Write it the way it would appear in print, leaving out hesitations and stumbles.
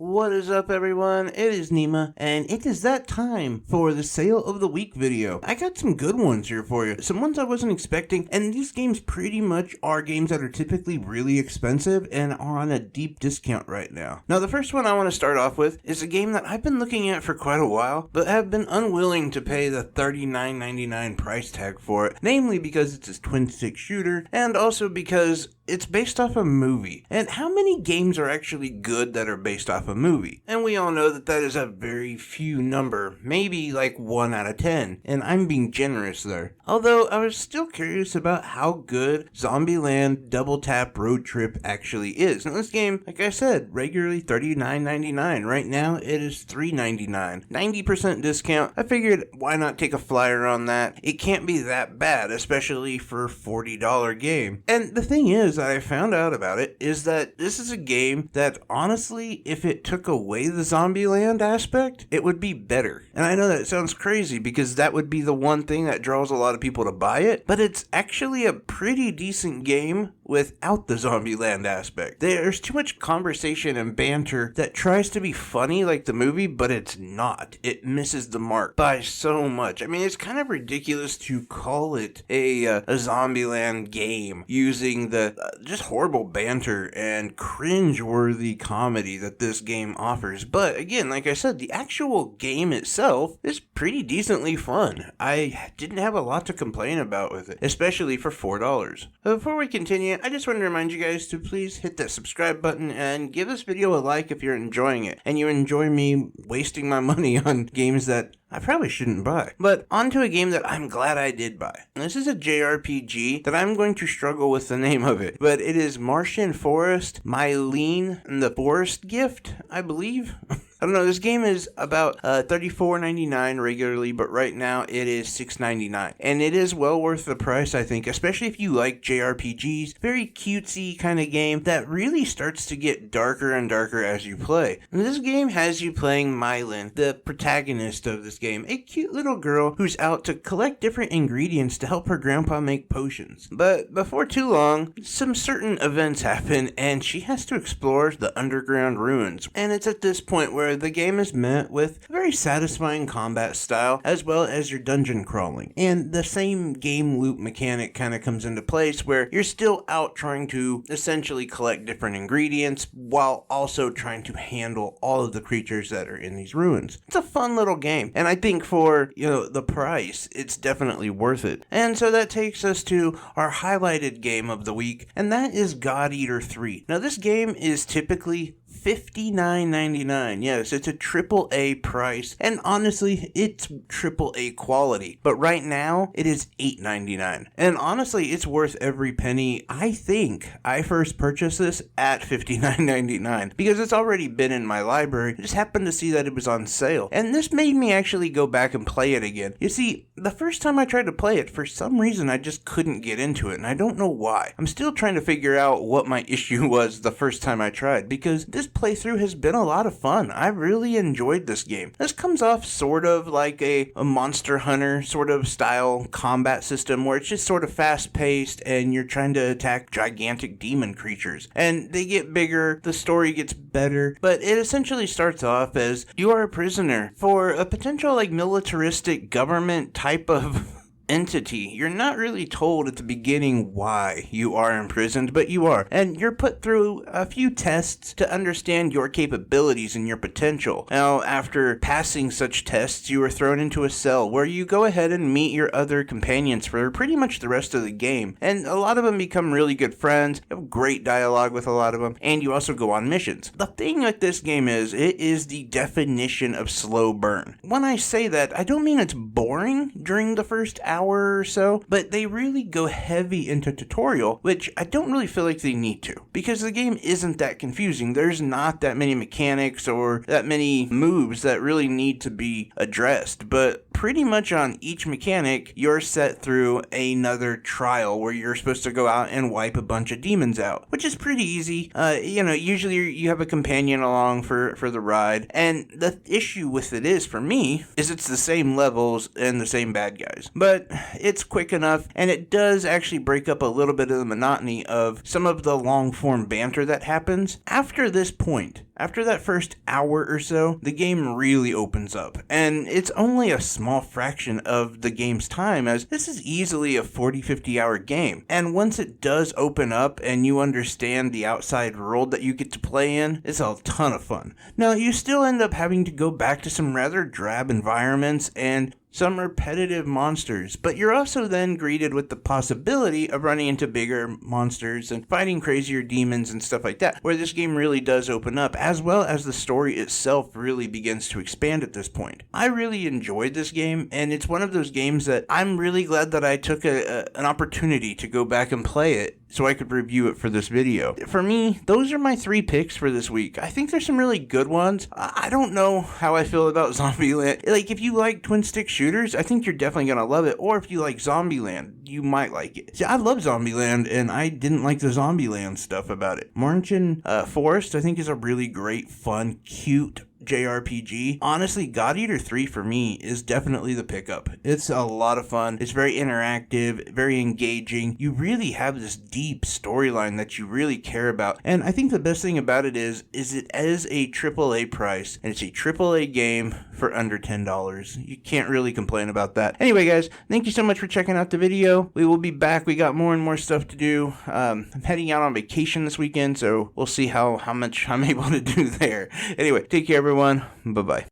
What is up, everyone? It is Nima, and it is that time for the Sale of the Week video. I got some good ones here for you, some ones I wasn't expecting, and these games pretty much are games that are typically really expensive and are on a deep discount right now. Now, the first one I want to start off with is a game that I've been looking at for quite a while, but have been unwilling to pay the $39.99 price tag for it, namely because it's a twin-stick shooter, and also because it's based off a movie. And how many games are actually good that are based off a movie? And we all know that that is a very few number, maybe like 1 out of 10, and I'm being generous there. Although I was still curious about how good Zombieland Double Tap Road Trip actually is. Now this game, like I said, regularly $39.99. Right now it is $3.99. 90% discount. I figured why not take a flyer on that? It can't be that bad, especially for a $40 game. And the thing is, that I found out about it is that this is a game that honestly, if it took away the Zombieland aspect, it would be better. And I know that sounds crazy because that would be the one thing that draws a lot of people to buy it, but it's actually a pretty decent game without the Zombieland aspect. There's too much conversation and banter that tries to be funny like the movie, but it's not. It misses the mark by so much. I mean, it's kind of ridiculous to call it a Zombieland game using the just horrible banter and cringe-worthy comedy that this game offers. But again, like I said, the actual game itself is pretty decently fun. I didn't have a lot to complain about with it, especially for $4. Before we continue, I just want to remind you guys to please hit that subscribe button and give this video a like if you're enjoying it and you enjoy me wasting my money on games that I probably shouldn't buy. But onto a game that I'm glad I did buy. This is a JRPG that I'm going to struggle with the name of it, but it is Marchen Forest, Mylene and the Forest Gift, I believe. I don't know, this game is about $34.99 regularly, but right now it is $6.99. And it is well worth the price, I think, especially if you like JRPGs. Very cutesy kind of game that really starts to get darker and darker as you play. And this game has you playing Mylene, the protagonist of this game, a cute little girl who's out to collect different ingredients to help her grandpa make potions. But before too long, some certain events happen and she has to explore the underground ruins. And it's at this point where the game is met with a very satisfying combat style as well as your dungeon crawling. And the same game loop mechanic kind of comes into place where you're still out trying to essentially collect different ingredients while also trying to handle all of the creatures that are in these ruins. It's a fun little game, and I think for, the price, it's definitely worth it. And so that takes us to our highlighted game of the week, and that is God Eater 3. Now this game is typically $59.99. Yes, it's a AAA price, and honestly, it's AAA quality. But right now, it is $8.99. And honestly, it's worth every penny. I think I first purchased this at $59.99 because it's already been in my library. I just happened to see that it was on sale, and this made me actually go back and play it again. You see, the first time I tried to play it, for some reason, I just couldn't get into it, and I don't know why. I'm still trying to figure out what my issue was the first time I tried, because this playthrough has been a lot of fun. I really enjoyed this game. This comes off sort of like a Monster Hunter sort of style combat system where it's just sort of fast paced and you're trying to attack gigantic demon creatures. And they get bigger, the story gets better, but it essentially starts off as you are a prisoner for a potential militaristic government type of entity. You're not really told at the beginning why you are imprisoned, but you are. And you're put through a few tests to understand your capabilities and your potential. Now, after passing such tests, you are thrown into a cell where you go ahead and meet your other companions for pretty much the rest of the game. And a lot of them become really good friends. You have great dialogue with a lot of them. And you also go on missions. The thing with this game is, it is the definition of slow burn. When I say that, I don't mean it's boring during the first hour or so, but they really go heavy into tutorial, which I don't really feel like they need to, because the game isn't that confusing. There's not that many mechanics or that many moves that really need to be addressed, but pretty much on each mechanic, you're set through another trial where you're supposed to go out and wipe a bunch of demons out, which is pretty easy. Usually you have a companion along for the ride, and the issue with it is, for me, is it's the same levels and the same bad guys. But it's quick enough, and it does actually break up a little bit of the monotony of some of the long-form banter that happens. After this point, After that first hour or so, the game really opens up, and it's only a small fraction of the game's time, as this is easily a 40-50 hour game. And once it does open up and you understand the outside world that you get to play in, it's a ton of fun. Now, you still end up having to go back to some rather drab environments and some repetitive monsters, but you're also then greeted with the possibility of running into bigger monsters and fighting crazier demons and stuff like that, where this game really does open up, as well as the story itself really begins to expand at this point. I really enjoyed this game, and it's one of those games that I'm really glad that I took an opportunity to go back and play it so I could review it for this video. For me, those are my 3 picks for this week. I think there's some really good ones. I don't know how I feel about Zombieland. Like, if you like twin stick shooters, I think you're definitely gonna love it. Or if you like Zombieland, you might like it. See, I love Zombieland, and I didn't like the Zombieland stuff about it. Marchen Forest, I think, is a really great, fun, cute JRPG. Honestly, God Eater 3 for me is definitely the pickup. It's a lot of fun. It's very interactive, very engaging. You really have this deep storyline that you really care about. And I think the best thing about it is it is a AAA price, and it's a AAA game for under $10. You can't really complain about that. Anyway, guys, thank you so much for checking out the video. We will be back. We got more and more stuff to do. I'm heading out on vacation this weekend, so we'll see how much I'm able to do there. Anyway, take care, everyone. Bye-bye.